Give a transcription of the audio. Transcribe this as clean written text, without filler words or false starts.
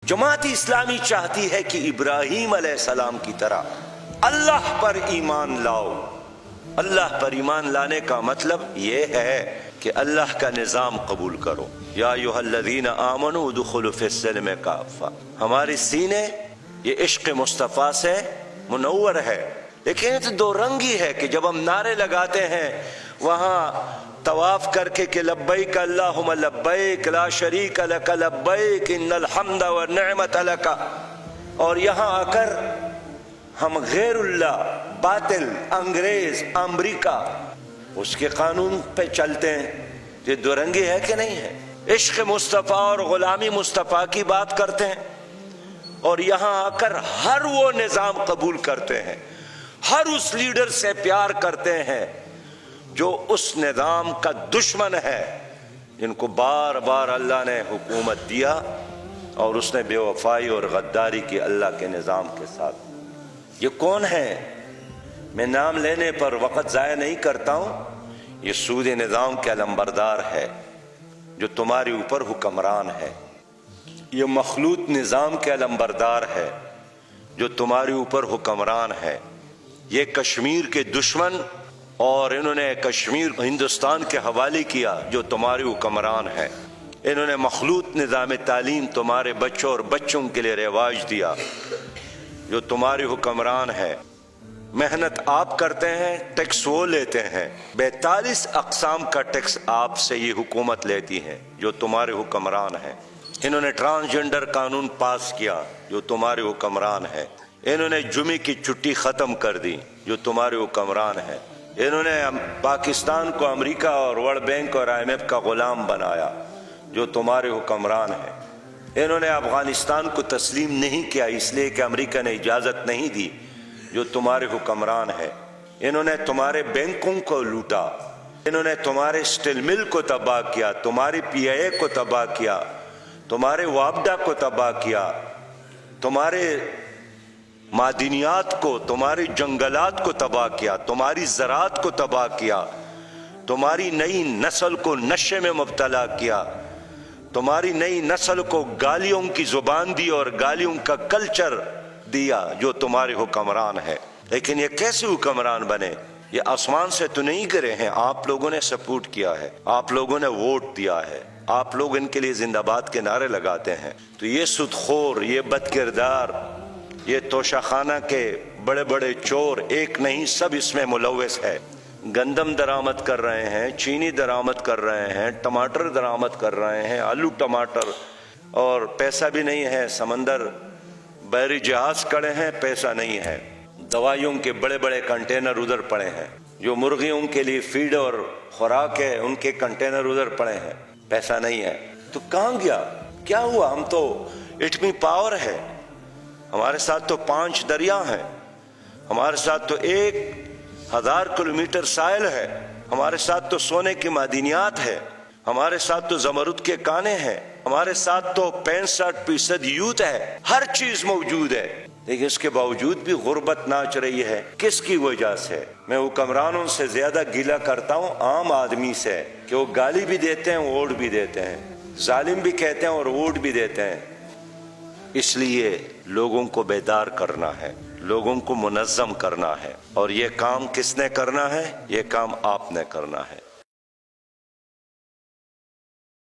جماعت اسلامی چاہتی ہے کہ ابراہیم علیہ السلام کی طرح اللہ پر ایمان لاؤ۔ اللہ پر ایمان لانے کا مطلب یہ ہے کہ اللہ کا نظام قبول کرو۔ یا ایھا الذین آمنوا ادخلوا فی السلم کافہ۔ ہمارے سینے یہ عشق مصطفیٰ سے منور ہے، لیکن یہ دو رنگی ہے کہ جب ہم نعرے لگاتے ہیں وہاں طواف کر کے کہ لبیک اللہم لبیک لا شریک لک لبیک ان الحمد والنعمت لک، اور یہاں آ کر ہم غیر اللہ، باطل، انگریز، امریکہ اس کے قانون پہ چلتے ہیں۔ یہ دو رنگی ہے کہ نہیں ہے؟ عشق مصطفیٰ اور غلامی مصطفیٰ کی بات کرتے ہیں، اور یہاں آ کر ہر وہ نظام قبول کرتے ہیں، ہر اس لیڈر سے پیار کرتے ہیں جو اس نظام کا دشمن ہے، جن کو بار بار اللہ نے حکومت دیا اور اس نے بے وفائی اور غداری کی اللہ کے نظام کے ساتھ۔ یہ کون ہے؟ میں نام لینے پر وقت ضائع نہیں کرتا ہوں۔ یہ سود نظام کے علمبردار ہے جو تمہارے اوپر حکمران ہے۔ یہ مخلوط نظام کے علمبردار ہے جو تمہارے اوپر حکمران ہے۔ یہ کشمیر کے دشمن، اور انہوں نے کشمیر ہندوستان کے حوالے کیا جو تمہارے حکمران ہے۔ انہوں نے مخلوط نظام تعلیم تمہارے بچوں اور بچوں کے لیے رواج دیا جو تمہارے حکمران ہے۔ محنت آپ کرتے ہیں، ٹیکس وہ لیتے ہیں، 42 اقسام کا ٹیکس آپ سے یہ حکومت لیتی ہے جو تمہارے حکمران ہے۔ انہوں نے ٹرانسجنڈر قانون پاس کیا جو تمہارے حکمران ہے۔ انہوں نے جمعے کی چھٹی ختم کر دی جو تمہارے حکمران ہے۔ انہوں نے پاکستان کو امریکہ اور ورلڈ بینک اور IMF کا غلام بنایا جو تمہارے حکمران ہے۔ انہوں نے افغانستان کو تسلیم نہیں کیا اس لیے کہ امریکہ نے اجازت نہیں دی جو تمہارے حکمران ہے۔ انہوں نے تمہارے بینکوں کو لوٹا، انہوں نے تمہارے اسٹیل مل کو تباہ کیا، تمہاری PIA کو تباہ کیا، تمہارے وابڈا کو تباہ کیا، تمہارے معدنیات کو، تمہاری جنگلات کو تباہ کیا، تمہاری زراعت کو تباہ کیا، تمہاری نئی نسل کو نشے میں مبتلا کیا، تمہاری نئی نسل کو گالیوں کی زبان دی اور گالیوں کا کلچر دیا جو تمہارے حکمران ہے۔ لیکن یہ کیسے حکمران بنے؟ یہ آسمان سے تو نہیں گرے ہیں، آپ لوگوں نے سپورٹ کیا ہے، آپ لوگوں نے ووٹ دیا ہے، آپ لوگ ان کے لیے زندہ باد کے نعرے لگاتے ہیں۔ تو یہ سودخور، یہ بد کردار، یہ توشہ خانہ کے بڑے بڑے چور، ایک نہیں سب اس میں ملوث ہے۔ گندم درآمد کر رہے ہیں، چینی درآمد کر رہے ہیں، ٹماٹر درآمد کر رہے ہیں، آلو ٹماٹر، اور پیسہ بھی نہیں ہے۔ سمندر بحری جہاز کھڑے ہیں، پیسہ نہیں ہے۔ دوائیوں کے بڑے بڑے کنٹینر ادھر پڑے ہیں، جو مرغیوں کے لیے فیڈ اور خوراک ہے ان کے کنٹینر ادھر پڑے ہیں، پیسہ نہیں ہے۔ تو کہاں گیا؟ کیا ہوا؟ ہم تو ایٹمی پاور ہے، ہمارے ساتھ تو 5 دریا ہیں، ہمارے ساتھ تو 1000 کلومیٹر ساحل ہے، ہمارے ساتھ تو سونے کی معدنیات ہے، ہمارے ساتھ تو زمرد کے کانے ہیں، ہمارے ساتھ تو 65% یوتھ ہے، ہر چیز موجود ہے، لیکن اس کے باوجود بھی غربت ناچ رہی ہے۔ کس کی وجہ سے؟ میں حکمرانوں سے زیادہ گیلہ کرتا ہوں عام آدمی سے، کہ وہ گالی بھی دیتے ہیں، ووٹ بھی دیتے ہیں، ظالم بھی کہتے ہیں اور ووٹ بھی دیتے ہیں۔ اس لیے لوگوں کو بیدار کرنا ہے، لوگوں کو منظم کرنا ہے، اور یہ کام کس نے کرنا ہے؟ یہ کام آپ نے کرنا ہے۔